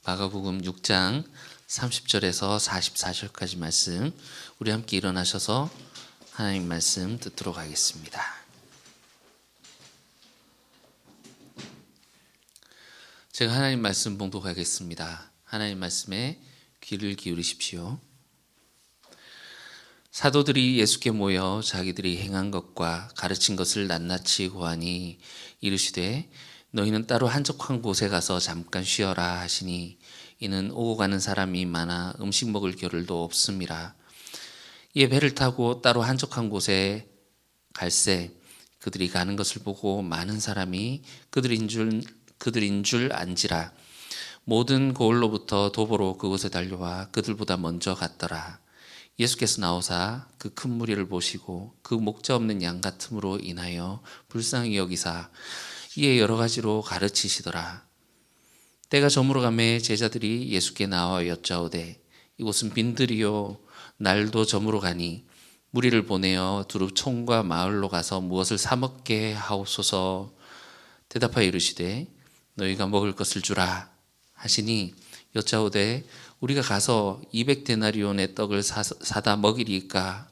마가복음 6장 30절에서 44절까지 말씀, 우리 함께 일어나셔서 하나님 말씀 듣도록 하겠습니다. 제가 하나님 말씀 봉독하겠습니다. 하나님 말씀에 귀를 기울이십시오. 사도들이 예수께 모여 자기들이 행한 것과 가르친 것을 낱낱이 고하니 이르시되 너희는 따로 한적한 곳에 가서 잠깐 쉬어라 하시니 이는 오고 가는 사람이 많아 음식 먹을 겨를도 없음이라. 이에 배를 타고 따로 한적한 곳에 갈새 그들이 가는 것을 보고 많은 사람이 그들인 줄 안지라. 모든 고을로부터 도보로 그곳에 달려와 그들보다 먼저 갔더라. 예수께서 나오사 그 큰 무리를 보시고 그 목자 없는 양 같음으로 인하여 불쌍히 여기사 이에 여러 가지로 가르치시더라. 때가 저물어 가매 제자들이 예수께 나와 여짜오되 이곳은 빈들이요 날도 저물어 가니 무리를 보내어 두루 촌과 마을로 가서 무엇을 사 먹게 하옵소서. 대답하여 이르시되 너희가 먹을 것을 주라 하시니 여짜오되 우리가 가서 200데나리온의 떡을 사다 먹이리까.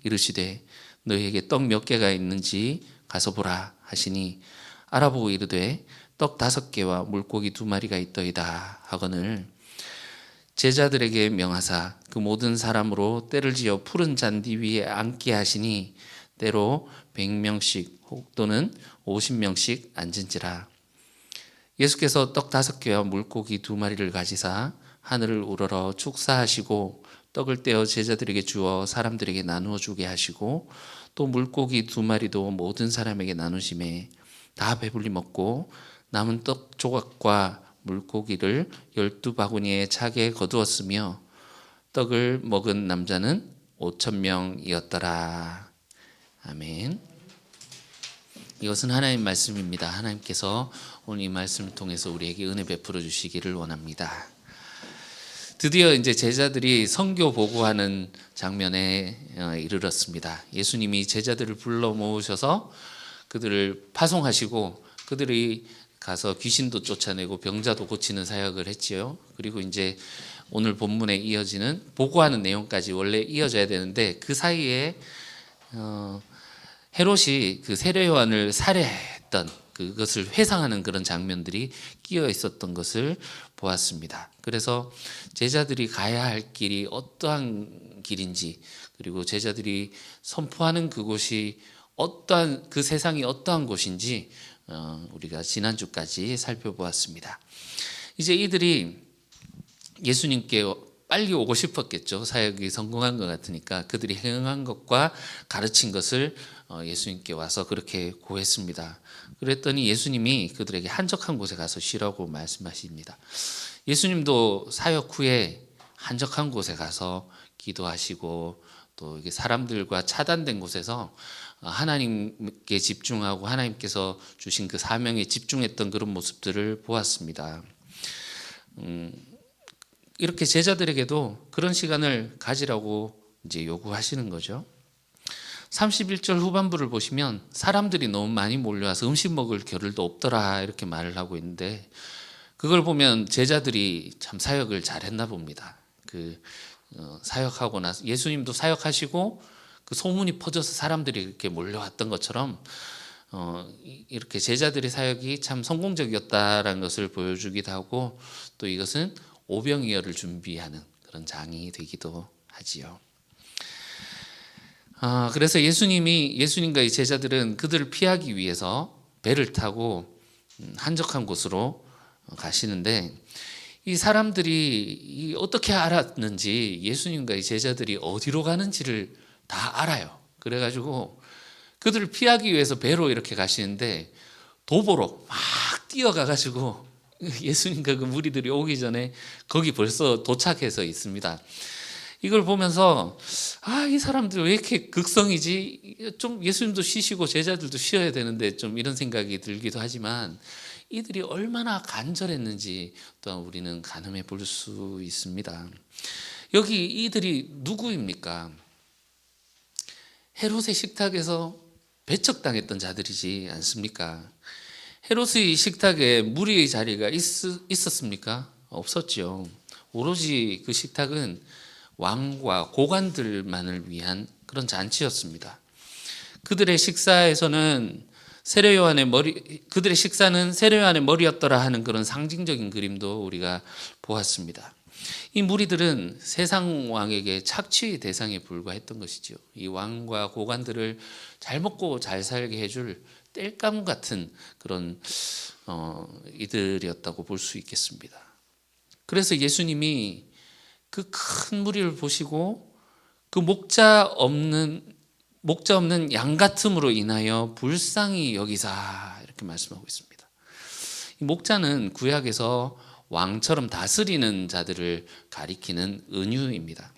이르시되 너희에게 떡 몇 개가 있는지 가서 보라 하시니 알아보고 이르되 떡 5개와 물고기 2마리가 있더이다 하거늘 제자들에게 명하사 그 모든 사람으로 때를 지어 푸른 잔디 위에 앉게 하시니 때로 100명씩 또는 50명씩 앉은지라. 예수께서 떡 5개와 물고기 2마리를 가지사 하늘을 우러러 축사하시고 떡을 떼어 제자들에게 주어 사람들에게 나누어 주게 하시고 또 물고기 2마리도 모든 사람에게 나누심에 다 배불리 먹고 남은 떡 조각과 물고기를 12바구니에 차게 거두었으며 떡을 먹은 남자는 5,000명이었더라. 아멘. 이것은 하나님 말씀입니다. 하나님께서 오늘 이 말씀을 통해서 우리에게 은혜 베풀어 주시기를 원합니다. 드디어 이제 제자들이 선교 보고하는 장면에 이르렀습니다. 예수님이 제자들을 불러 모으셔서 그들을 파송하시고 그들이 가서 귀신도 쫓아내고 병자도 고치는 사역을 했지요. 그리고 이제 오늘 본문에 이어지는 보고하는 내용까지 원래 이어져야 되는데 그 사이에 헤롯이 그 세례 요한을 살해했던 그것을 회상하는 그런 장면들이 끼어 있었던 것을 보았습니다. 그래서 제자들이 가야 할 길이 어떠한 길인지, 그리고 제자들이 선포하는 그곳이 어떠한, 그 세상이 어떠한 곳인지 우리가 지난주까지 살펴보았습니다. 이제 이들이 예수님께 빨리 오고 싶었겠죠. 사역이 성공한 것 같으니까 그들이 행한 것과 가르친 것을 예수님께 와서 그렇게 고했습니다. 그랬더니 예수님이 그들에게 한적한 곳에 가서 쉬라고 말씀하십니다. 예수님도 사역 후에 한적한 곳에 가서 기도하시고 또 이게 사람들과 차단된 곳에서 하나님께 집중하고 하나님께서 주신 그 사명에 집중했던 그런 모습들을 보았습니다. 이렇게 제자들에게도 그런 시간을 가지라고 이제 요구하시는 거죠. 31절 후반부를 보시면 사람들이 너무 많이 몰려와서 음식 먹을 겨를도 없더라 이렇게 말을 하고 있는데, 그걸 보면 제자들이 참 사역을 잘했나 봅니다. 사역하고 나서 예수님도 사역하시고 그 소문이 퍼져서 사람들이 이렇게 몰려왔던 것처럼 이렇게 제자들의 사역이 참 성공적이었다라는 것을 보여주기도 하고, 또 이것은 오병이어를 준비하는 그런 장이 되기도 하지요. 그래서 예수님과 이 제자들은 그들을 피하기 위해서 배를 타고 한적한 곳으로 가시는데, 이 사람들이 어떻게 알았는지 예수님과 이 제자들이 어디로 가는지를 다 알아요. 그래가지고 그들을 피하기 위해서 배로 이렇게 가시는데 도보로 막 뛰어가가지고 예수님과 그 무리들이 오기 전에 거기 벌써 도착해서 있습니다. 이걸 보면서 이 사람들 왜 이렇게 극성이지? 좀 예수님도 쉬시고 제자들도 쉬어야 되는데 좀 이런 생각이 들기도 하지만 이들이 얼마나 간절했는지 또한 우리는 가늠해 볼 수 있습니다. 여기 이들이 누구입니까? 헤롯의 식탁에서 배척당했던 자들이지 않습니까? 헤롯의 식탁에 무리의 자리가 있었습니까? 없었죠. 오로지 그 식탁은 왕과 고관들만을 위한 그런 잔치였습니다. 그들의 식사는 세례 요한의 머리였더라 하는 그런 상징적인 그림도 우리가 보았습니다. 이 무리들은 세상 왕에게 착취의 대상에 불과했던 것이죠. 이 왕과 고관들을 잘 먹고 잘 살게 해줄 땔감 같은 그런 이들이었다고 볼 수 있겠습니다. 그래서 예수님이 그 큰 무리를 보시고 그 목자 없는 양 같음으로 인하여 불쌍히 여기사 이렇게 말씀하고 있습니다. 이 목자는 구약에서 왕처럼 다스리는 자들을 가리키는 은유입니다.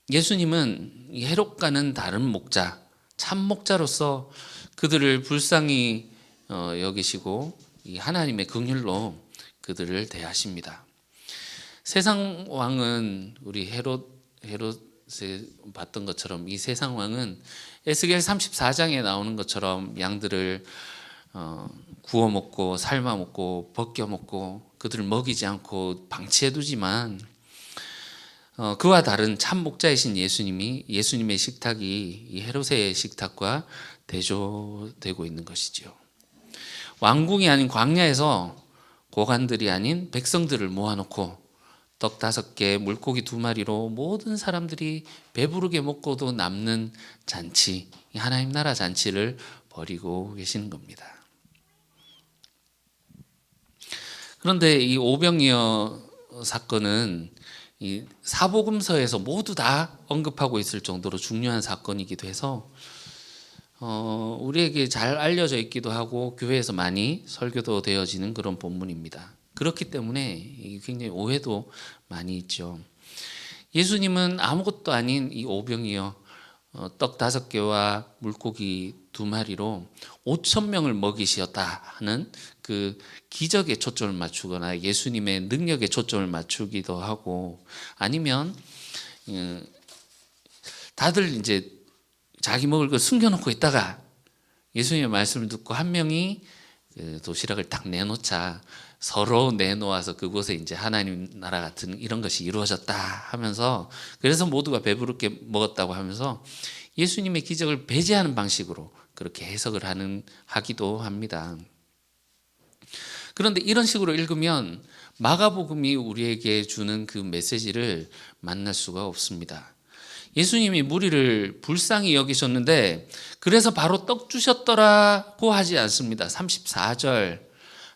예수님은 헤롯과는 다른 목자, 참 목자로서 그들을 불쌍히 여기시고 이 하나님의 긍휼로 그들을 대하십니다. 세상 왕은 우리 헤롯에 봤던 것처럼 이 세상 왕은 에스겔 34장에 나오는 것처럼 양들을 구워 먹고 삶아 먹고 벗겨 먹고 그들을 먹이지 않고 방치해 두지만 그와 다른 참 목자이신 예수님의 식탁이 이 헤롯의 식탁과 대조되고 있는 것이지요. 왕궁이 아닌 광야에서 고관들이 아닌 백성들을 모아놓고 떡 5개, 물고기 2마리로 모든 사람들이 배부르게 먹고도 남는 잔치, 하나님 나라 잔치를 벌이고 계시는 겁니다. 그런데 이 오병이어 사건은 이 사복음서에서 모두 다 언급하고 있을 정도로 중요한 사건이기도 해서 우리에게 잘 알려져 있기도 하고 교회에서 많이 설교도 되어지는 그런 본문입니다. 그렇기 때문에 굉장히 오해도 많이 있죠. 예수님은 아무것도 아닌 이 오병이어 떡 5개와 물고기 2마리로 5,000명을 먹이시었다 하는 그 기적에 초점을 맞추거나 예수님의 능력에 초점을 맞추기도 하고, 아니면 다들 이제 자기 먹을 걸 숨겨놓고 있다가 예수님의 말씀을 듣고 한 명이 도시락을 딱 내놓자 서로 내놓아서 그곳에 이제 하나님 나라 같은 이런 것이 이루어졌다 하면서, 그래서 모두가 배부르게 먹었다고 하면서 예수님의 기적을 배제하는 방식으로 그렇게 해석을 하기도 합니다. 그런데 이런 식으로 읽으면 마가복음이 우리에게 주는 그 메시지를 만날 수가 없습니다. 예수님이 무리를 불쌍히 여기셨는데 그래서 바로 떡 주셨더라고 하지 않습니다. 34절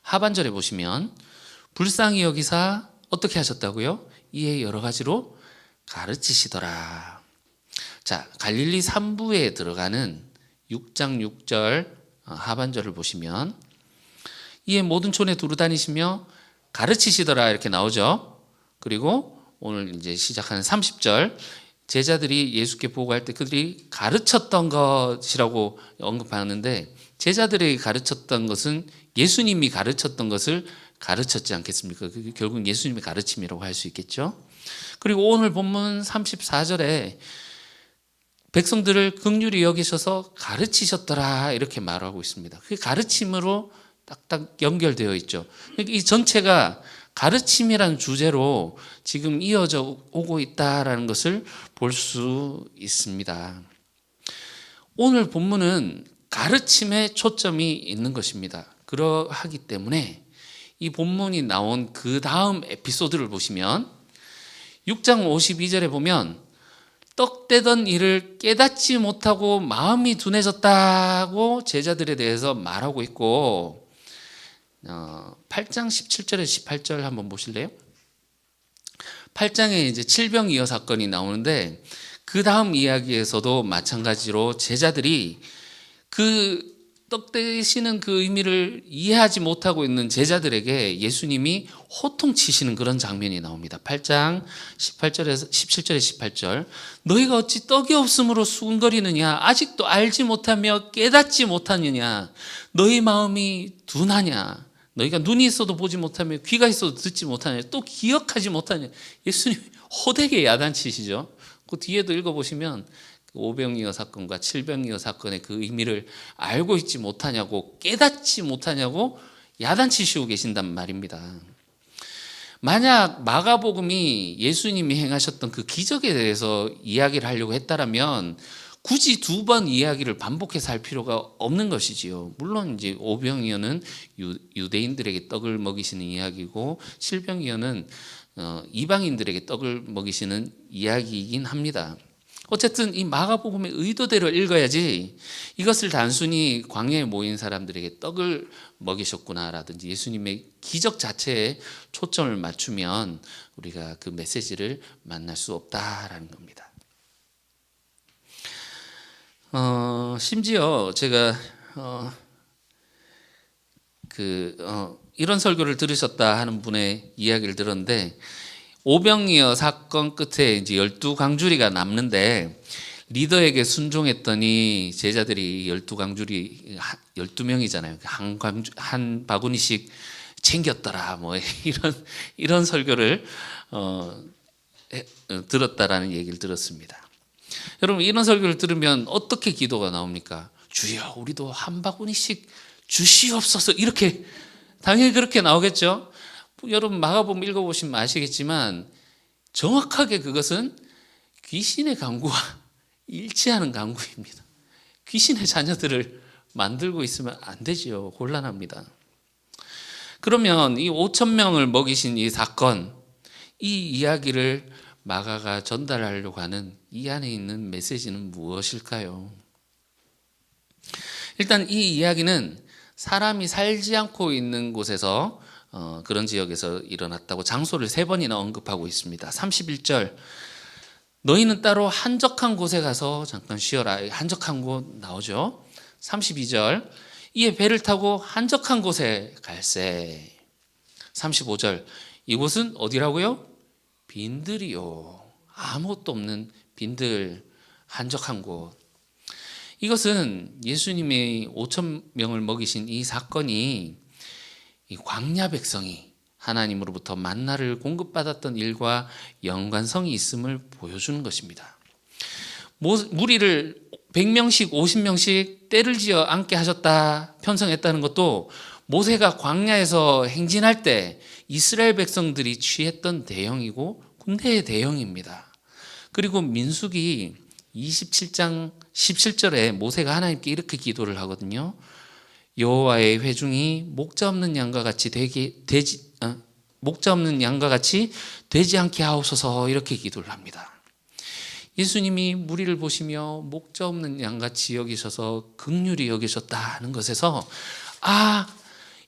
하반절에 보시면 불쌍히 여기사 어떻게 하셨다고요? 이에 여러 가지로 가르치시더라. 자, 갈릴리 산부에 들어가는 6장 6절 하반절을 보시면 이에 모든 촌에 두루 다니시며 가르치시더라 이렇게 나오죠. 그리고 오늘 이제 시작하는 30절 제자들이 예수께 보고할 때 그들이 가르쳤던 것이라고 언급하는데, 제자들이 가르쳤던 것은 예수님이 가르쳤던 것을 가르쳤지 않겠습니까? 결국 예수님의 가르침이라고 할 수 있겠죠. 그리고 오늘 본문 34절에 백성들을 긍휼히 여기셔서 가르치셨더라 이렇게 말하고 있습니다. 그 가르침으로 딱딱 연결되어 있죠. 이 전체가 가르침이라는 주제로 지금 이어져 오고 있다라는 것을 볼 수 있습니다. 오늘 본문은 가르침에 초점이 있는 것입니다. 그러하기 때문에 이 본문이 나온 그 다음 에피소드를 보시면 6장 52절에 보면 떡 떼던 일을 깨닫지 못하고 마음이 둔해졌다고 제자들에 대해서 말하고 있고, 8장 17절에서 18절 한번 보실래요? 8장에 이제 칠병이어 사건이 나오는데 그 다음 이야기에서도 마찬가지로 제자들이 그 떡 떼시는 그 의미를 이해하지 못하고 있는 제자들에게 예수님이 호통치시는 그런 장면이 나옵니다. 8장 18절에서 17절에 18절 너희가 어찌 떡이 없음으로 수군거리느냐, 아직도 알지 못하며 깨닫지 못하느냐, 너희 마음이 둔하냐, 너희가 눈이 있어도 보지 못하며 귀가 있어도 듣지 못하냐, 또 기억하지 못하냐. 예수님이 호되게 야단치시죠. 그 뒤에도 읽어보시면 오병이어 사건과 칠병이어 사건의 그 의미를 알고 있지 못하냐고, 깨닫지 못하냐고 야단치시고 계신단 말입니다. 만약 마가복음이 예수님이 행하셨던 그 기적에 대해서 이야기를 하려고 했다라면 굳이 두 번 이야기를 반복해서 할 필요가 없는 것이지요. 물론 이제 오병이어는 유대인들에게 떡을 먹이시는 이야기고 실병이어는 이방인들에게 떡을 먹이시는 이야기이긴 합니다. 어쨌든 이 마가복음의 의도대로 읽어야지 이것을 단순히 광야에 모인 사람들에게 떡을 먹이셨구나라든지 예수님의 기적 자체에 초점을 맞추면 우리가 그 메시지를 만날 수 없다라는 겁니다. 심지어 제가 이런 설교를 들으셨다 하는 분의 이야기를 들었는데 오병이어 사건 끝에 이제 12강주리가 남는데 리더에게 순종했더니 제자들이 12강주리 12명이잖아요. 한 바구니씩 챙겼더라. 뭐 이런 설교를 들었다라는 얘기를 들었습니다. 여러분 이런 설교를 들으면 어떻게 기도가 나옵니까? 주여 우리도 한 바구니씩 주시옵소서 이렇게 당연히 그렇게 나오겠죠. 여러분 마가복음 읽어보시면 아시겠지만 정확하게 그것은 귀신의 간구와 일치하는 간구입니다. 귀신의 자녀들을 만들고 있으면 안 되지요. 곤란합니다. 그러면 이 5,000명을 먹이신 이 사건, 이 이야기를 마가가 전달하려고 하는 이 안에 있는 메시지는 무엇일까요? 일단 이 이야기는 사람이 살지 않고 있는 곳에서 그런 지역에서 일어났다고 장소를 3번이나 언급하고 있습니다. 31절 너희는 따로 한적한 곳에 가서 잠깐 쉬어라. 한적한 곳 나오죠. 32절 이에 배를 타고 한적한 곳에 갈세. 35절 이곳은 어디라고요? 빈들이요. 아무것도 없는 빈들, 한적한 곳. 이것은 예수님이 5,000명을 먹이신 이 사건이 이 광야 백성이 하나님으로부터 만나를 공급받았던 일과 연관성이 있음을 보여주는 것입니다. 무리를 100명씩 50명씩 때를 지어 앉게 하셨다 편성했다는 것도 모세가 광야에서 행진할 때 이스라엘 백성들이 취했던 대형이고 군대의 대형입니다. 그리고 민수기 27장 17절에 모세가 하나님께 이렇게 기도를 하거든요. 여호와의 회중이 목자 없는 양과 같이 되지 않게 하옵소서 이렇게 기도를 합니다. 예수님이 무리를 보시며 목자 없는 양같이 여기셔서 긍휼히 여기셨다는 것에서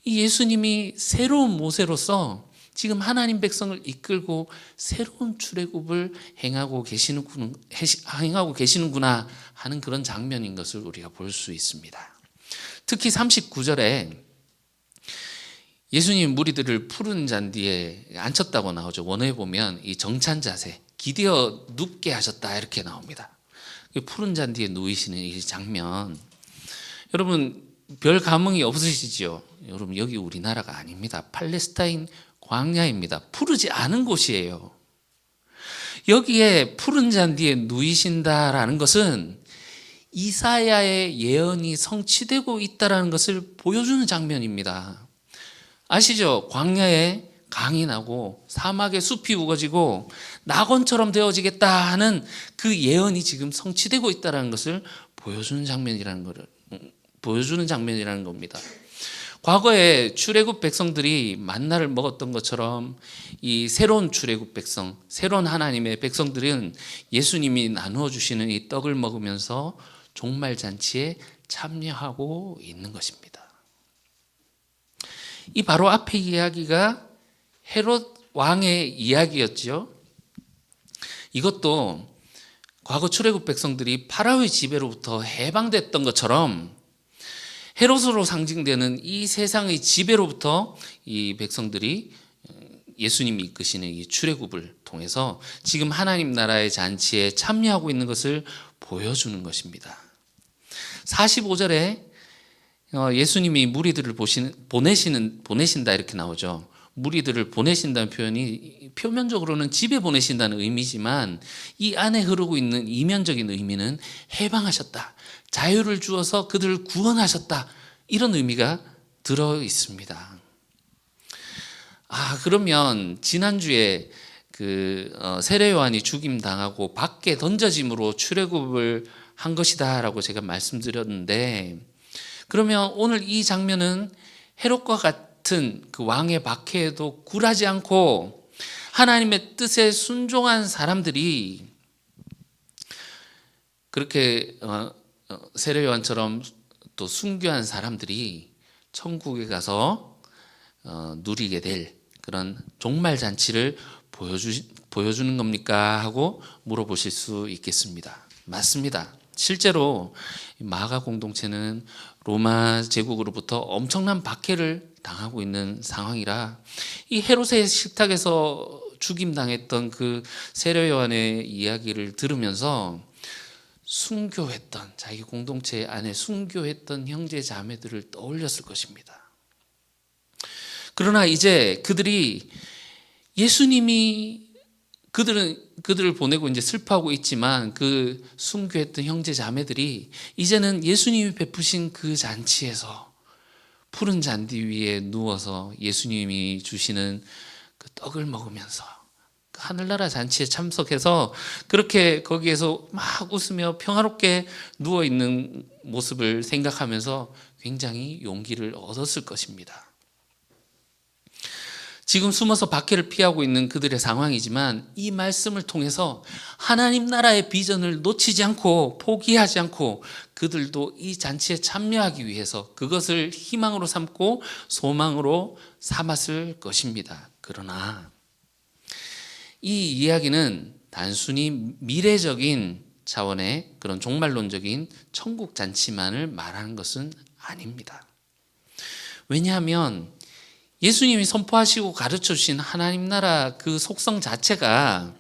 이 예수님이 새로운 모세로서 지금 하나님 백성을 이끌고 새로운 출애굽을 행하고 계시는구나 하는 그런 장면인 것을 우리가 볼 수 있습니다. 특히 39절에 예수님 무리들을 푸른 잔디에 앉혔다고 나오죠. 원어에 보면 이 정찬 자세, 기대어 눕게 하셨다 이렇게 나옵니다. 푸른 잔디에 누이시는 이 장면, 여러분 별 감흥이 없으시죠? 여러분 여기 우리나라가 아닙니다. 팔레스타인 광야입니다. 푸르지 않은 곳이에요. 여기에 푸른 잔디에 누이신다라는 것은 이사야의 예언이 성취되고 있다는 것을 보여주는 장면입니다. 아시죠? 광야에 강이 나고 사막에 숲이 우거지고 낙원처럼 되어지겠다 하는 그 예언이 지금 성취되고 있다는 것을 보여주는 장면이라는 겁니다. 과거에 출애굽 백성들이 만나를 먹었던 것처럼 이 새로운 출애굽 백성, 새로운 하나님의 백성들은 예수님이 나누어 주시는 이 떡을 먹으면서 종말잔치에 참여하고 있는 것입니다. 이 바로 앞의 이야기가 헤롯 왕의 이야기였죠. 이것도 과거 출애굽 백성들이 파라오의 지배로부터 해방됐던 것처럼 헤롯으로 상징되는 이 세상의 지배로부터 이 백성들이 예수님이 이끄시는 이 출애굽을 통해서 지금 하나님 나라의 잔치에 참여하고 있는 것을 보여주는 것입니다. 45절에 예수님이 무리들을 보내신다 이렇게 나오죠. 무리들을 보내신다는 표현이 표면적으로는 집에 보내신다는 의미지만 이 안에 흐르고 있는 이면적인 의미는 해방하셨다, 자유를 주어서 그들을 구원하셨다, 이런 의미가 들어 있습니다. 그러면 지난주에 세례 요한이 죽임 당하고 밖에 던져짐으로 출애굽을 한 것이다라고 제가 말씀드렸는데, 그러면 오늘 이 장면은 헤롯과 같은 그 왕의 박해에도 굴하지 않고 하나님의 뜻에 순종한 사람들이, 그렇게 세례 요한처럼 또 순교한 사람들이 천국에 가서 누리게 될 그런 종말 잔치를 보여주는 겁니까? 하고 물어보실 수 있겠습니다. 맞습니다. 실제로 마가 공동체는 로마 제국으로부터 엄청난 박해를 당하고 있는 상황이라, 이 헤롯의 식탁에서 죽임당했던 그 세례 요한의 이야기를 들으면서 순교했던, 자기 공동체 안에 순교했던 형제 자매들을 떠올렸을 것입니다. 그러나 이제 그들이 예수님이 그들을 보내고 이제 슬퍼하고 있지만, 그 순교했던 형제 자매들이 이제는 예수님이 베푸신 그 잔치에서 푸른 잔디 위에 누워서 예수님이 주시는 그 떡을 먹으면서 하늘나라 잔치에 참석해서 그렇게 거기에서 막 웃으며 평화롭게 누워있는 모습을 생각하면서 굉장히 용기를 얻었을 것입니다. 지금 숨어서 박해를 피하고 있는 그들의 상황이지만, 이 말씀을 통해서 하나님 나라의 비전을 놓치지 않고 포기하지 않고 그들도 이 잔치에 참여하기 위해서 그것을 희망으로 삼고 소망으로 삼았을 것입니다. 그러나 이 이야기는 단순히 미래적인 차원의 그런 종말론적인 천국 잔치만을 말하는 것은 아닙니다. 왜냐하면 예수님이 선포하시고 가르쳐 주신 하나님 나라 그 속성 자체가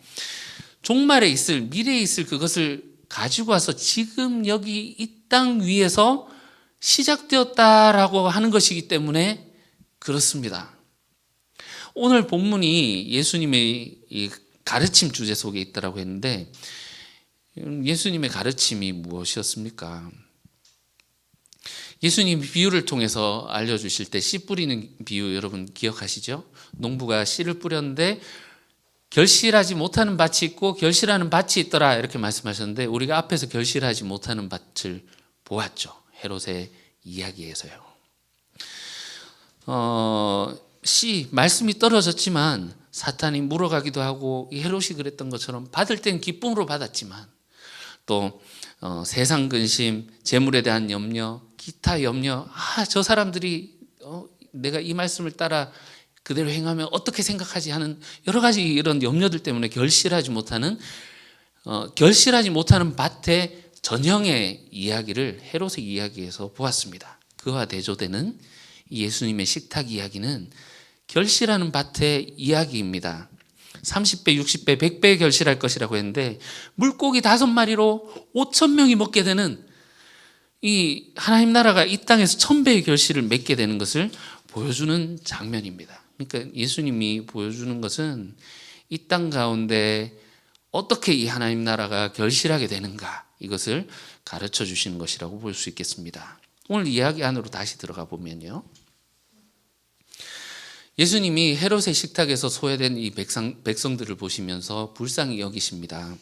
종말에 있을, 미래에 있을 그것을 가지고 와서 지금 여기 이 땅 위에서 시작되었다라고 하는 것이기 때문에 그렇습니다. 오늘 본문이 예수님의 이 가르침 주제 속에 있다라고 했는데, 예수님의 가르침이 무엇이었습니까? 예수님 비유를 통해서 알려주실 때 씨 뿌리는 비유 여러분 기억하시죠? 농부가 씨를 뿌렸는데 결실하지 못하는 밭이 있고 결실하는 밭이 있더라, 이렇게 말씀하셨는데, 우리가 앞에서 결실하지 못하는 밭을 보았죠. 헤롯의 이야기에서요. 씨, 말씀이 떨어졌지만 사탄이 물어가기도 하고, 이 헤롯이 그랬던 것처럼 받을 땐 기쁨으로 받았지만 또 세상 근심, 재물에 대한 염려, 기타 염려, 저 사람들이 내가 이 말씀을 따라 그대로 행하면 어떻게 생각하지 하는 여러 가지 이런 염려들 때문에 결실하지 못하는 밭의 전형의 이야기를 헤롯의 이야기에서 보았습니다. 그와 대조되는 예수님의 식탁 이야기는 결실하는 밭의 이야기입니다. 30배, 60배, 100배 결실할 것이라고 했는데, 물고기 5마리로 5,000명이 먹게 되는 이 하나님 나라가 이 땅에서 1000배의 결실을 맺게 되는 것을 보여주는 장면입니다. 그러니까 예수님이 보여주는 것은 이 땅 가운데 어떻게 이 하나님 나라가 결실하게 되는가, 이것을 가르쳐 주시는 것이라고 볼 수 있겠습니다. 오늘 이야기 안으로 다시 들어가 보면요, 예수님이 헤롯의 식탁에서 소외된 이 백성들을 보시면서 불쌍히 여기십니다.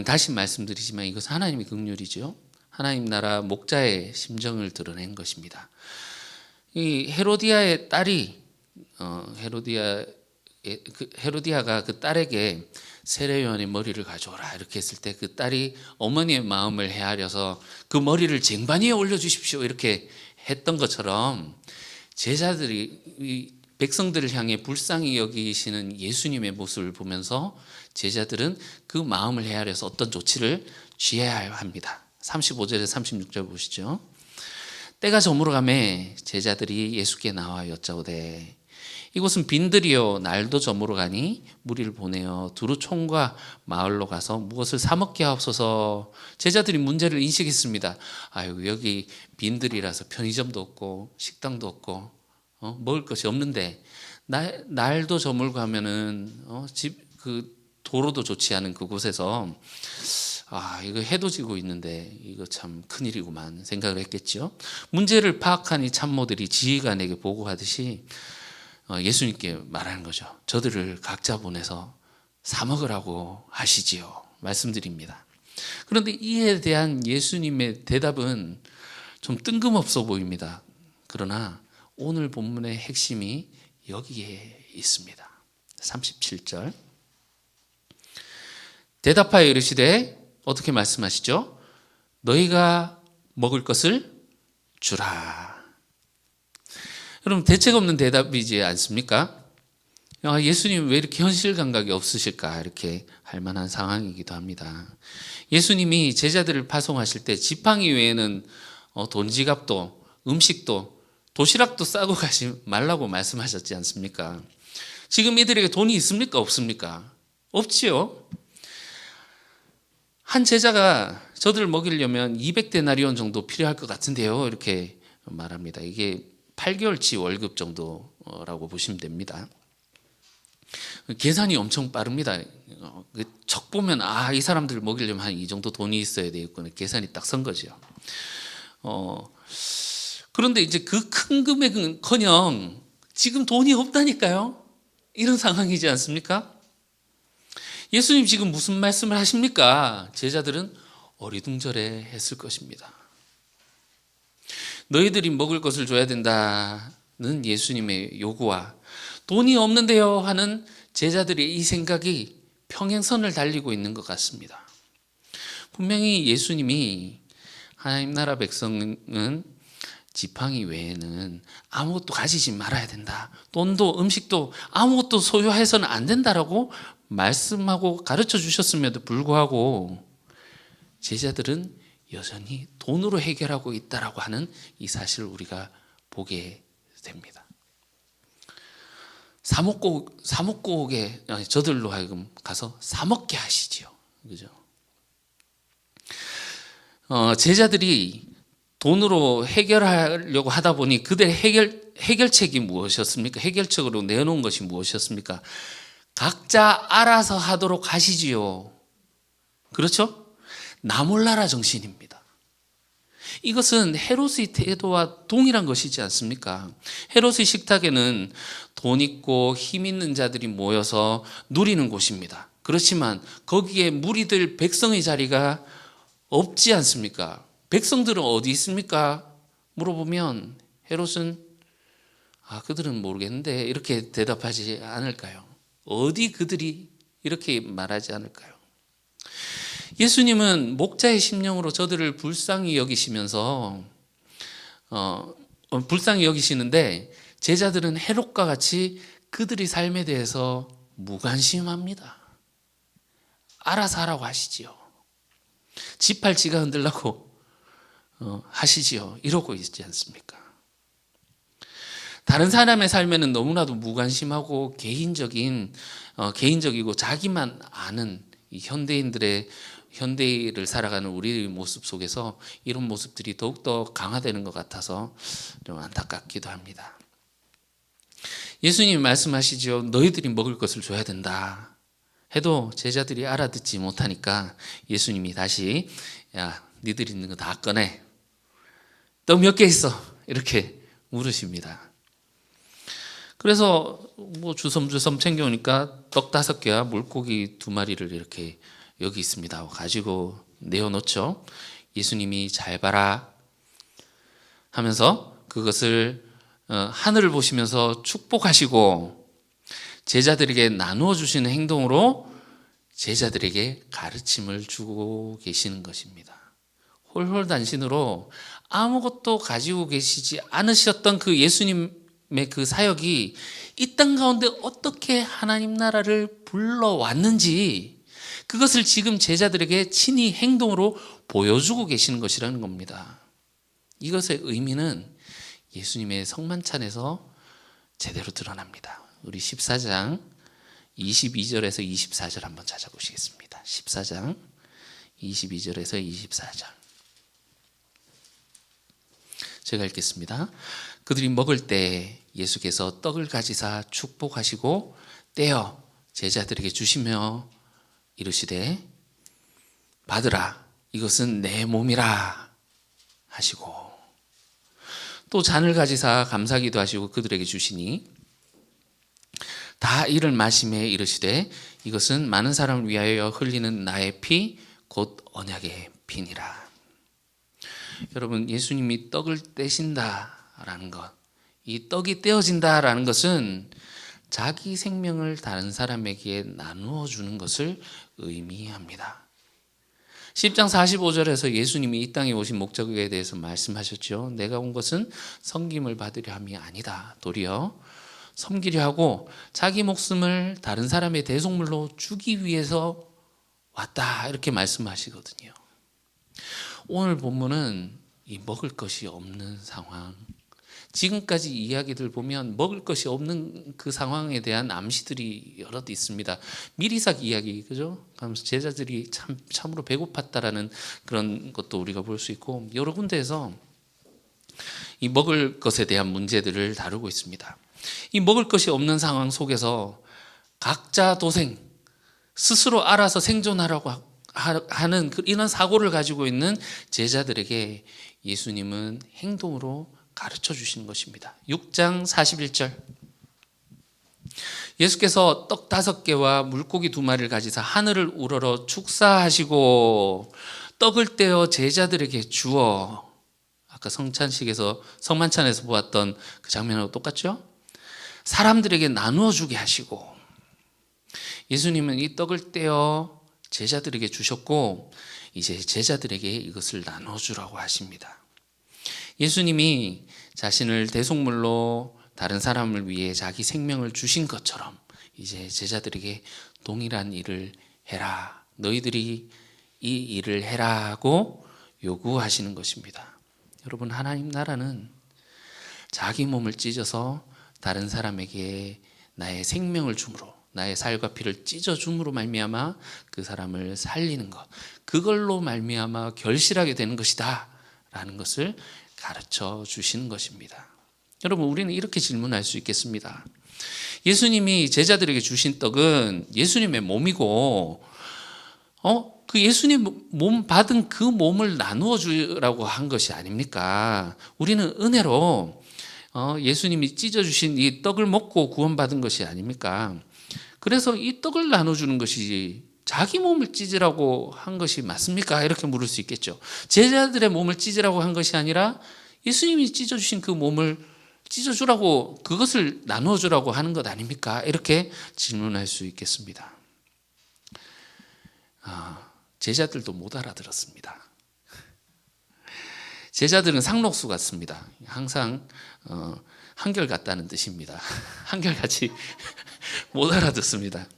다시 말씀드리지만 이것은 하나님의 긍휼이죠. 하나님 나라 목자의 심정을 드러낸 것입니다. 이 헤로디아의 딸이 헤로디아가 그 딸에게 세례 요한의 머리를 가져오라 이렇게 했을 때, 그 딸이 어머니의 마음을 헤아려서 그 머리를 쟁반 위에 올려주십시오 이렇게 했던 것처럼, 제자들이 이 백성들을 향해 불쌍히 여기시는 예수님의 모습을 보면서 제자들은 그 마음을 헤아려서 어떤 조치를 취해야 합니다. 35절에서 36절 보시죠. 때가 저물어가매 제자들이 예수께 나와 여짜오되, 이곳은 빈들이요 날도 저물어가니 무리를 보내어 두루 촌과 마을로 가서 무엇을 사 먹게 하옵소서. 제자들이 문제를 인식했습니다. 아유, 여기 빈들이라서 편의점도 없고 식당도 없고 먹을 것이 없는데, 날도 저물고 하면은 그 도로도 좋지 않은 그곳에서 이거 해도 지고 있는데 이거 참 큰일이구만 생각을 했겠죠. 문제를 파악한 이 참모들이 지휘관에게 보고하듯이 예수님께 말하는 거죠. 저들을 각자 보내서 사 먹으라고 하시지요. 말씀드립니다. 그런데 이에 대한 예수님의 대답은 좀 뜬금없어 보입니다. 그러나 오늘 본문의 핵심이 여기에 있습니다. 37절. 대답하여 이르시되 어떻게 말씀하시죠? 너희가 먹을 것을 주라. 여러분, 대책 없는 대답이지 않습니까? 예수님 왜 이렇게 현실 감각이 없으실까? 이렇게 할 만한 상황이기도 합니다. 예수님이 제자들을 파송하실 때 지팡이 외에는 돈 지갑도 음식도 도시락도 싸고 가지 말라고 말씀하셨지 않습니까? 지금 이들에게 돈이 있습니까? 없습니까? 없지요. 한 제자가 저들을 먹이려면 200데나리온 정도 필요할 것 같은데요. 이렇게 말합니다. 이게 8개월치 월급 정도라고 보시면 됩니다. 계산이 엄청 빠릅니다. 척 보면 이 사람들 먹이려면 한 이 정도 돈이 있어야 되겠구나. 계산이 딱 선 거죠. 그런데 이제 그 큰 금액은커녕 지금 돈이 없다니까요. 이런 상황이지 않습니까? 예수님 지금 무슨 말씀을 하십니까? 제자들은 어리둥절해 했을 것입니다. 너희들이 먹을 것을 줘야 된다는 예수님의 요구와 돈이 없는데요 하는 제자들의 이 생각이 평행선을 달리고 있는 것 같습니다. 분명히 예수님이 하나님 나라 백성은 지팡이 외에는 아무것도 가지지 말아야 된다. 돈도 음식도 아무것도 소유해서는 안 된다라고 말씀하고 가르쳐 주셨음에도 불구하고 제자들은 여전히 돈으로 해결하고 있다라고 하는 이 사실을 우리가 보게 됩니다. 사먹고 오게 저들로 하여금 가서 사먹게 하시지요. 그죠? 제자들이 돈으로 해결하려고 하다 보니 그들의 해결책이 무엇이었습니까? 해결책으로 내놓은 것이 무엇이었습니까? 각자 알아서 하도록 하시지요. 그렇죠? 나 몰라라 정신입니다. 이것은 헤롯의 태도와 동일한 것이지 않습니까? 헤롯의 식탁에는 돈 있고 힘 있는 자들이 모여서 누리는 곳입니다. 그렇지만 거기에 무리들 백성의 자리가 없지 않습니까? 백성들은 어디 있습니까? 물어보면 헤롯은 그들은 모르겠는데 이렇게 대답하지 않을까요? 어디 그들이 이렇게 말하지 않을까요? 예수님은 목자의 심령으로 저들을 불쌍히 여기시면서 불쌍히 여기시는데 제자들은 헤롯과 같이 그들의 삶에 대해서 무관심합니다. 알아서 하라고 하시지요. 지팔 지가 흔들라고 하시지요. 이러고 있지 않습니까? 다른 사람의 삶에는 너무나도 무관심하고 개인적이고 자기만 아는 이 현대를 살아가는 우리의 모습 속에서 이런 모습들이 더욱더 강화되는 것 같아서 좀 안타깝기도 합니다. 예수님이 말씀하시죠. 너희들이 먹을 것을 줘야 된다 해도 제자들이 알아듣지 못하니까 예수님이 다시 니들 있는 거 다 꺼내. 떡 몇 개 있어? 이렇게 물으십니다. 그래서 주섬주섬 챙겨오니까 떡 5개와 물고기 2마리를 이렇게 여기 있습니다. 가지고 내어놓죠. 예수님이 잘 봐라 하면서 그것을 하늘을 보시면서 축복하시고 제자들에게 나누어 주시는 행동으로 제자들에게 가르침을 주고 계시는 것입니다. 홀홀단신으로 아무것도 가지고 계시지 않으셨던 그 예수님의 그 사역이 이 땅 가운데 어떻게 하나님 나라를 불러왔는지 그것을 지금 제자들에게 친히 행동으로 보여주고 계시는 것이라는 겁니다. 이것의 의미는 예수님의 성만찬에서 제대로 드러납니다. 우리 14장 22절에서 24절 한번 찾아보시겠습니다. 14장 22절에서 24절. 제가 읽겠습니다. 그들이 먹을 때 예수께서 떡을 가지사 축복하시고 떼어 제자들에게 주시며 이르시되 받으라 이것은 내 몸이라 하시고 또 잔을 가지사 감사기도 하시고 그들에게 주시니 다 이를 마시매 이르시되 이것은 많은 사람을 위하여 흘리는 나의 피 곧 언약의 피니라. 여러분, 예수님이 떡을 떼신다라는 것, 이 떡이 떼어진다라는 것은 자기 생명을 다른 사람에게 나누어 주는 것을 의미합니다. 10장 45절에서 예수님이 이 땅에 오신 목적에 대해서 말씀하셨죠. 내가 온 것은 섬김을 받으려 함이 아니다. 도리어 섬기려 하고 자기 목숨을 다른 사람의 대속물로 주기 위해서 왔다. 이렇게 말씀하시거든요. 오늘 본문은 이 먹을 것이 없는 상황, 지금까지 이야기들 보면 먹을 것이 없는 그 상황에 대한 암시들이 여럿 있습니다. 미리삭 이야기, 그죠? 그러면서 제자들이 참으로 배고팠다라는 그런 것도 우리가 볼 수 있고, 여러 군데에서 이 먹을 것에 대한 문제들을 다루고 있습니다. 이 먹을 것이 없는 상황 속에서 각자 도생, 스스로 알아서 생존하라고 하는 이런 사고를 가지고 있는 제자들에게 예수님은 행동으로 가르쳐 주시는 것입니다. 6장 41절, 예수께서 떡 5개와 물고기 2마리를 가지사 하늘을 우러러 축사하시고 떡을 떼어 제자들에게 주어, 아까 성만찬에서 보았던 그 장면하고 똑같죠? 사람들에게 나누어 주게 하시고, 예수님은 이 떡을 떼어 제자들에게 주셨고 이제 제자들에게 이것을 나눠 주라고 하십니다. 예수님이 자신을 대속물로 다른 사람을 위해 자기 생명을 주신 것처럼 이제 제자들에게 동일한 일을 해라, 너희들이 이 일을 해라고 요구하시는 것입니다. 여러분, 하나님 나라는 자기 몸을 찢어서 다른 사람에게 나의 생명을 줌으로, 나의 살과 피를 찢어줌으로 말미암아 그 사람을 살리는 것, 그걸로 말미암아 결실하게 되는 것이다 라는 것을 가르쳐 주시는 것입니다. 여러분, 우리는 이렇게 질문할 수 있겠습니다. 예수님이 제자들에게 주신 떡은 예수님의 몸이고 그 예수님 몸 받은 그 몸을 나누어 주라고 한 것이 아닙니까? 우리는 은혜로 예수님이 찢어주신 이 떡을 먹고 구원받은 것이 아닙니까? 그래서 이 떡을 나눠주는 것이 자기 몸을 찢으라고 한 것이 맞습니까? 이렇게 물을 수 있겠죠. 제자들의 몸을 찢으라고 한 것이 아니라 예수님이 찢어주신 그 몸을 찢어주라고, 그것을 나눠주라고 하는 것 아닙니까? 이렇게 질문할 수 있겠습니다. 제자들도 못 알아들었습니다. 제자들은 상록수 같습니다. 항상 한결같다는 뜻입니다. 한결같이 못 알아듣습니다.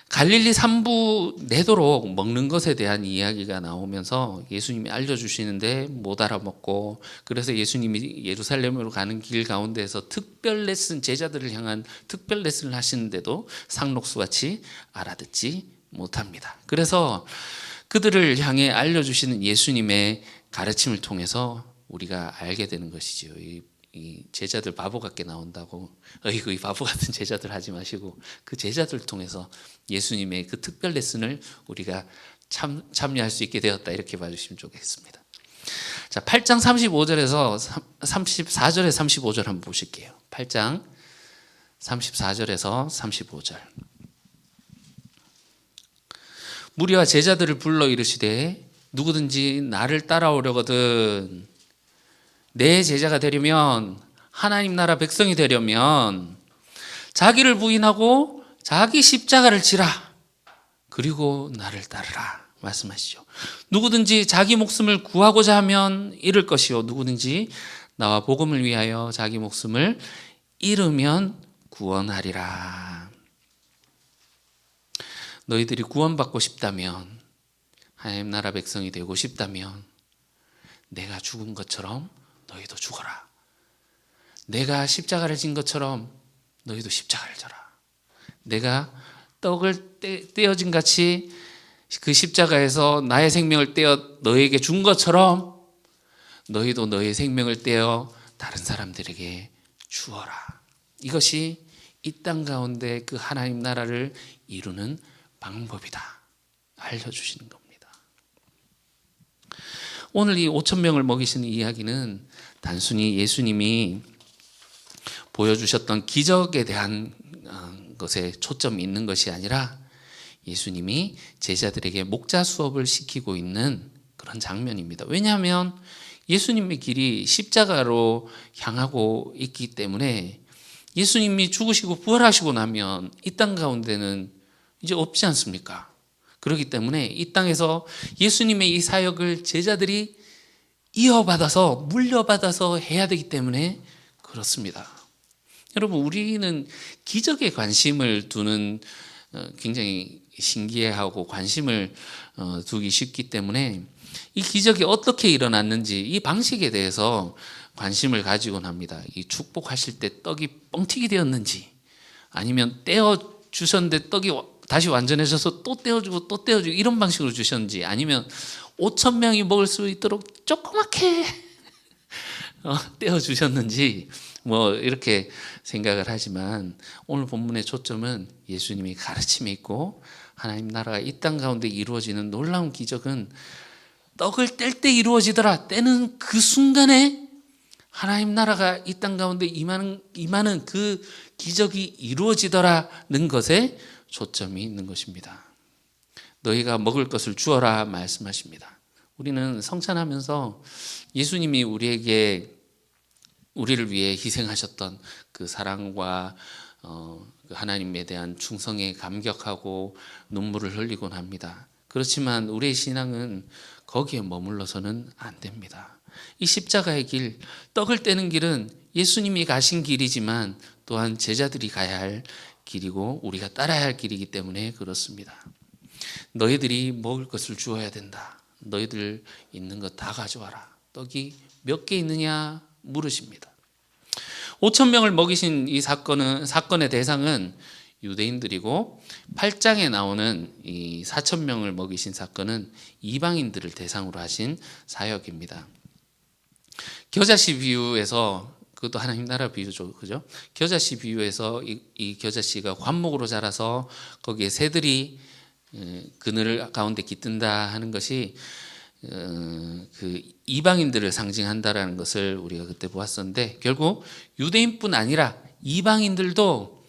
갈릴리 산부 내도록 먹는 것에 대한 이야기가 나오면서 예수님이 알려주시는데 못 알아먹고, 그래서 예수님이 예루살렘으로 가는 길 가운데에서 특별 레슨, 제자들을 향한 특별 레슨을 하시는데도 상록수같이 알아듣지 못합니다. 그래서 그들을 향해 알려주시는 예수님의 가르침을 통해서 우리가 알게 되는 것이죠. 이 제자들 바보 같게 나온다고, 어이구 이 바보 같은 제자들 하지 마시고, 그 제자들을 통해서 예수님의 그 특별 레슨을 우리가 참여할 수 있게 되었다, 이렇게 봐주시면 좋겠습니다. 자, 8장 35절에서 34절에 35절 한번 보실게요. 8장 34절에서 35절. 무리와 제자들을 불러 이르시되 누구든지 나를 따라오려거든, 내 제자가 되려면, 하나님 나라 백성이 되려면 자기를 부인하고 자기 십자가를 지라, 그리고 나를 따르라 말씀하시죠. 누구든지 자기 목숨을 구하고자 하면 잃을 것이요, 누구든지 나와 복음을 위하여 자기 목숨을 잃으면 구원하리라. 너희들이 구원받고 싶다면, 하나님 나라 백성이 되고 싶다면 내가 죽은 것처럼 너희도 죽어라. 내가 십자가를 진 것처럼 너희도 십자가를 져라. 내가 떡을 떼어진 같이 그 십자가에서 나의 생명을 떼어 너에게 준 것처럼 너희도 너의 생명을 떼어 다른 사람들에게 주어라. 이것이 이 땅 가운데 그 하나님 나라를 이루는 방법이다, 알려주시는 겁니다. 오늘 이 5,000명을 먹이시는 이야기는 단순히 예수님이 보여주셨던 기적에 대한 것에 초점이 있는 것이 아니라 예수님이 제자들에게 목자 수업을 시키고 있는 그런 장면입니다. 왜냐하면 예수님의 길이 십자가로 향하고 있기 때문에 예수님이 죽으시고 부활하시고 나면 이 땅 가운데는 이제 없지 않습니까? 그렇기 때문에 이 땅에서 예수님의 이 사역을 제자들이 이어받아서 물려받아서 해야 되기 때문에 그렇습니다. 여러분, 우리는 기적에 관심을 두는 굉장히 신기해하고 관심을 두기 쉽기 때문에 이 기적이 어떻게 일어났는지 이 방식에 대해서 관심을 가지곤 합니다. 이 축복하실 때 떡이 뻥튀기 되었는지, 아니면 떼어 주셨는데 떡이 다시 완전해져서 또 떼어주고 또 떼어주고 이런 방식으로 주셨는지, 아니면 5천 명이 먹을 수 있도록 조그맣게 떼어 주셨는지 뭐 이렇게 생각을 하지만, 오늘 본문의 초점은 예수님이 가르침에 있고 하나님 나라가 이 땅 가운데 이루어지는 놀라운 기적은 떡을 뗄 때 이루어지더라. 떼는 그 순간에 하나님 나라가 이 땅 가운데 임하는 그 기적이 이루어지더라는 것에 초점이 있는 것입니다. 너희가 먹을 것을 주어라 말씀하십니다. 우리는 성찬하면서 예수님이 우리를 위해 희생하셨던 그 사랑과 그 하나님에 대한 충성에 감격하고 눈물을 흘리곤 합니다. 그렇지만 우리의 신앙은 거기에 머물러서는 안 됩니다. 이 십자가의 길, 떡을 떼는 길은 예수님이 가신 길이지만 또한 제자들이 가야 할 길이고 우리가 따라야 할 길이기 때문에 그렇습니다. 너희들이 먹을 것을 주어야 된다. 너희들 있는 것 다 가져와라. 떡이 몇 개 있느냐 물으십니다. 5천 명을 먹이신 이 사건의 대상은 유대인들이고, 8장에 나오는 이 4천 명을 먹이신 사건은 이방인들을 대상으로 하신 사역입니다. 겨자씨 비유에서, 그것도 하나님 나라 비유죠, 그죠? 겨자씨 비유에서 이 겨자씨가 관목으로 자라서 거기에 새들이 그늘 가운데 깃든다 하는 것이 그 이방인들을 상징한다라는 것을 우리가 그때 보았었는데, 결국 유대인뿐 아니라 이방인들도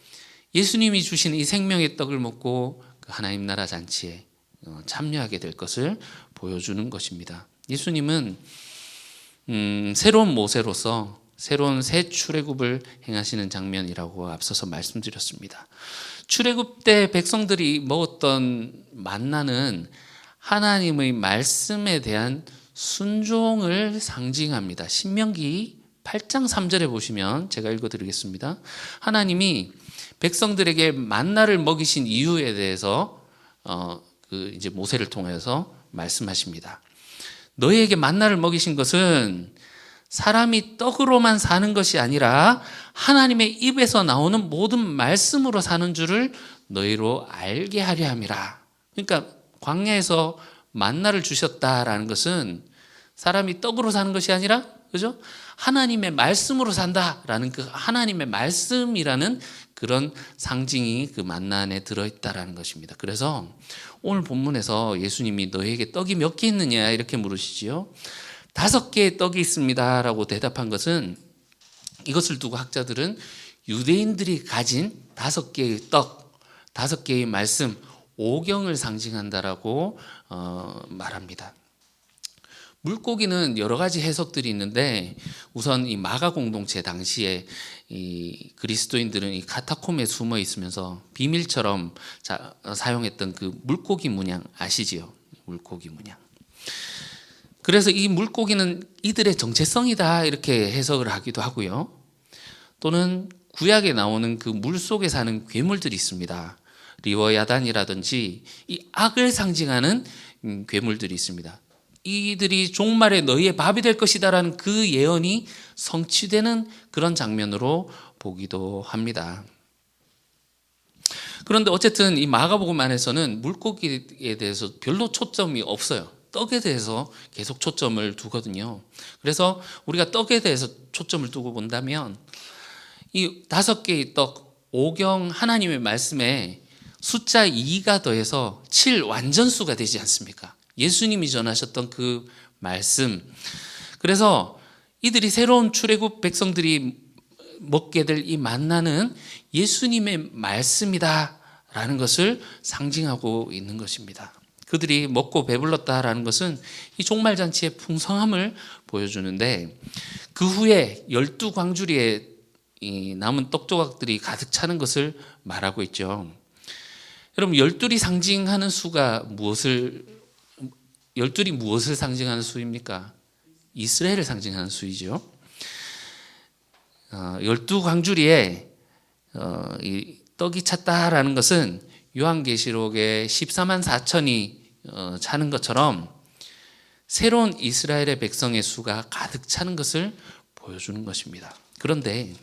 예수님이 주신 이 생명의 떡을 먹고 하나님 나라 잔치에 참여하게 될 것을 보여주는 것입니다. 예수님은 새로운 모세로서 새로운 새 출애굽을 행하시는 장면이라고 앞서서 말씀드렸습니다. 출애굽 때 백성들이 먹었던 만나는 하나님의 말씀에 대한 순종을 상징합니다. 신명기 8장 3절에 보시면, 제가 읽어드리겠습니다. 하나님이 백성들에게 만나를 먹이신 이유에 대해서 이제 모세를 통해서 말씀하십니다. 너희에게 만나를 먹이신 것은 사람이 떡으로만 사는 것이 아니라 하나님의 입에서 나오는 모든 말씀으로 사는 줄을 너희로 알게 하려 함이라. 그러니까 광야에서 만나를 주셨다라는 것은 사람이 떡으로 사는 것이 아니라, 그죠? 하나님의 말씀으로 산다라는 그 하나님의 말씀이라는 그런 상징이 그 만나 안에 들어있다라는 것입니다. 그래서 오늘 본문에서 예수님이 너희에게 떡이 몇 개 있느냐 이렇게 물으시지요. 5개의 떡이 있습니다 라고 대답한 것은, 이것을 두고 학자들은 유대인들이 가진 5개의 떡, 5개의 말씀, 오경을 상징한다라고 말합니다. 물고기는 여러 가지 해석들이 있는데, 우선 이 마가 공동체 당시에 이 그리스도인들은 이 카타콤에 숨어 있으면서 비밀처럼 사용했던 그 물고기 문양 아시지요? 물고기 문양. 그래서 이 물고기는 이들의 정체성이다 이렇게 해석을 하기도 하고요. 또는 구약에 나오는 그 물속에 사는 괴물들이 있습니다. 리워야단이라든지 이 악을 상징하는 괴물들이 있습니다. 이들이 종말에 너희의 밥이 될 것이다라는 그 예언이 성취되는 그런 장면으로 보기도 합니다. 그런데 어쨌든 이 마가복음 안에서는 물고기에 대해서 별로 초점이 없어요. 떡에 대해서 계속 초점을 두거든요. 그래서 우리가 떡에 대해서 초점을 두고 본다면, 이 5개의 떡, 오경 하나님의 말씀에 숫자 2가 더해서 7 완전수가 되지 않습니까? 예수님이 전하셨던 그 말씀. 그래서 이들이 새로운 출애굽 백성들이 먹게 될 이 만나는 예수님의 말씀이다라는 것을 상징하고 있는 것입니다. 그들이 먹고 배불렀다라는 것은 이 종말잔치의 풍성함을 보여주는데, 그 후에 12광주리에 이 남은 떡 조각들이 가득 차는 것을 말하고 있죠. 여러분, 열둘이 상징하는 수가 열둘이 무엇을 상징하는 수입니까? 이스라엘을 상징하는 수이죠. 12광주리에 이 떡이 찼다라는 것은 요한계시록에 14만 4천이 차는 것처럼 새로운 이스라엘의 백성의 수가 가득 차는 것을 보여주는 것입니다. 그런데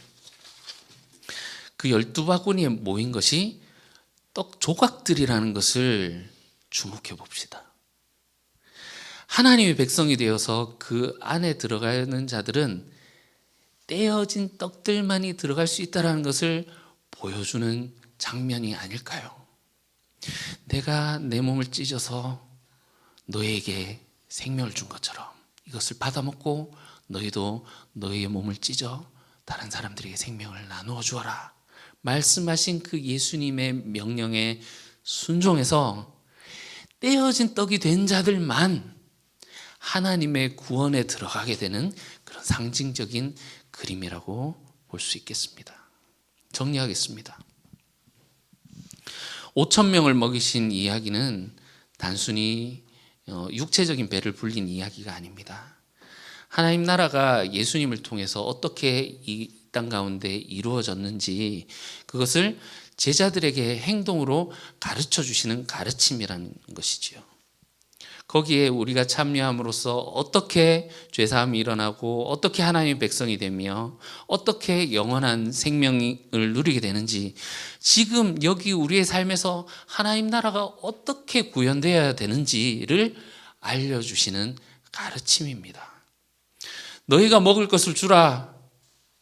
그 12바구니에 모인 것이 떡 조각들이라는 것을 주목해 봅시다. 하나님의 백성이 되어서 그 안에 들어가는 자들은 떼어진 떡들만이 들어갈 수 있다는 것을 보여주는 장면이 아닐까요? 내가 내 몸을 찢어서 너에게 생명을 준 것처럼 이것을 받아먹고 너희도 너희의 몸을 찢어 다른 사람들에게 생명을 나누어 주어라 말씀하신 그 예수님의 명령에 순종해서 떼어진 떡이 된 자들만 하나님의 구원에 들어가게 되는 그런 상징적인 그림이라고 볼 수 있겠습니다. 정리하겠습니다. 5,000명을 먹이신 이야기는 단순히 육체적인 배를 불린 이야기가 아닙니다. 하나님 나라가 예수님을 통해서 어떻게 이 땅 가운데 이루어졌는지 그것을 제자들에게 행동으로 가르쳐 주시는 가르침이라는 것이지요. 거기에 우리가 참여함으로써 어떻게 죄사함이 일어나고 어떻게 하나님의 백성이 되며 어떻게 영원한 생명을 누리게 되는지, 지금 여기 우리의 삶에서 하나님 나라가 어떻게 구현되어야 되는지를 알려주시는 가르침입니다. 너희가 먹을 것을 주라.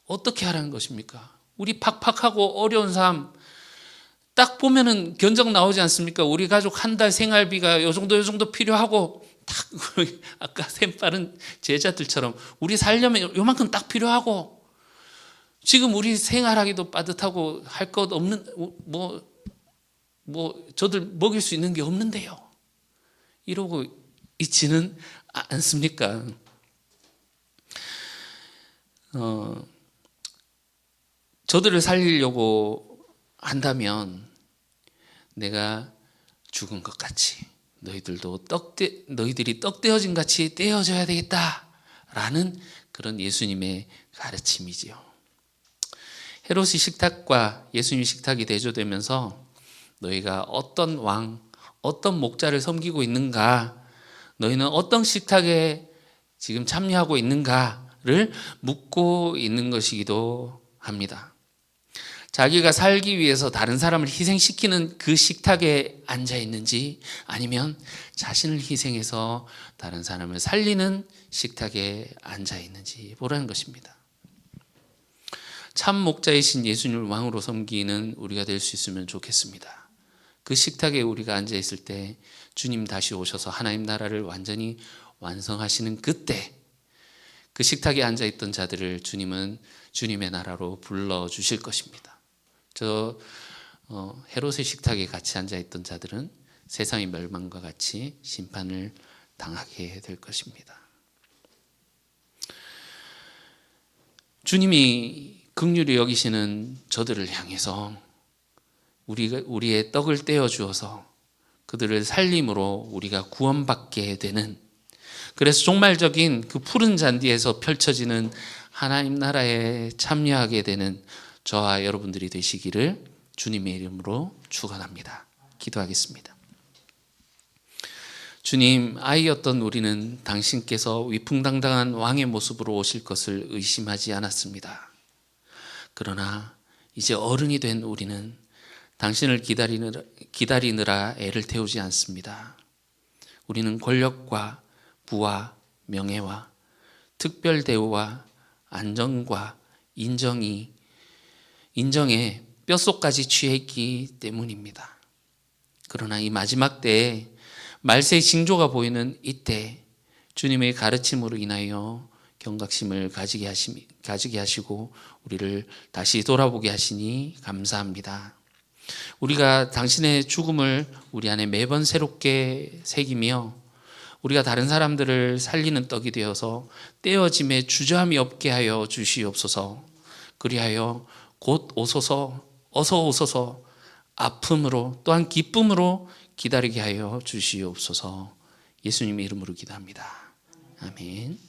어떻게 하라는 것입니까? 우리 팍팍하고 어려운 삶 딱 보면은 견적 나오지 않습니까? 우리 가족 한 달 생활비가 요 정도 필요하고, 딱 아까 샘 빠른 제자들처럼 우리 살려면 요만큼 딱 필요하고, 지금 우리 생활하기도 빠듯하고 할 것 없는 저들 먹일 수 있는 게 없는데요. 이러고 있지는 않습니까? 저들을 살리려고 한다면 내가 죽은 것 같이 너희들이 떡 떼어진 같이 떼어져야 되겠다라는 그런 예수님의 가르침이지요. 헤롯의 식탁과 예수님의 식탁이 대조되면서 너희가 어떤 왕, 어떤 목자를 섬기고 있는가, 너희는 어떤 식탁에 지금 참여하고 있는가를 묻고 있는 것이기도 합니다. 자기가 살기 위해서 다른 사람을 희생시키는 그 식탁에 앉아 있는지, 아니면 자신을 희생해서 다른 사람을 살리는 식탁에 앉아 있는지 보라는 것입니다. 참 목자이신 예수님을 왕으로 섬기는 우리가 될 수 있으면 좋겠습니다. 그 식탁에 우리가 앉아 있을 때 주님 다시 오셔서 하나님 나라를 완전히 완성하시는 그때 그 식탁에 앉아 있던 자들을 주님은 주님의 나라로 불러주실 것입니다. 헤롯의 식탁에 같이 앉아있던 자들은 세상의 멸망과 같이 심판을 당하게 될 것입니다. 주님이 긍휼히 여기시는 저들을 향해서 우리의 떡을 떼어 주어서 그들을 살림으로 우리가 구원받게 되는, 그래서 종말적인 그 푸른 잔디에서 펼쳐지는 하나님 나라에 참여하게 되는 저와 여러분들이 되시기를 주님의 이름으로 축원합니다. 기도하겠습니다. 주님, 아이였던 우리는 당신께서 위풍당당한 왕의 모습으로 오실 것을 의심하지 않았습니다. 그러나 이제 어른이 된 우리는 당신을 기다리느라 애를 태우지 않습니다. 우리는 권력과 부와 명예와 특별 대우와 안정과 인정에 뼛속까지 취해 있기 때문입니다. 그러나 이 마지막 때에 말세의 징조가 보이는 이때 주님의 가르침으로 인하여 경각심을 가지게 하시고 우리를 다시 돌아보게 하시니 감사합니다. 우리가 당신의 죽음을 우리 안에 매번 새롭게 새기며 우리가 다른 사람들을 살리는 떡이 되어서 떼어짐에 주저함이 없게 하여 주시옵소서. 그리하여 곧 오소서, 어서 오소서 아픔으로 또한 기쁨으로 기다리게 하여 주시옵소서. 예수님의 이름으로 기도합니다. 아멘.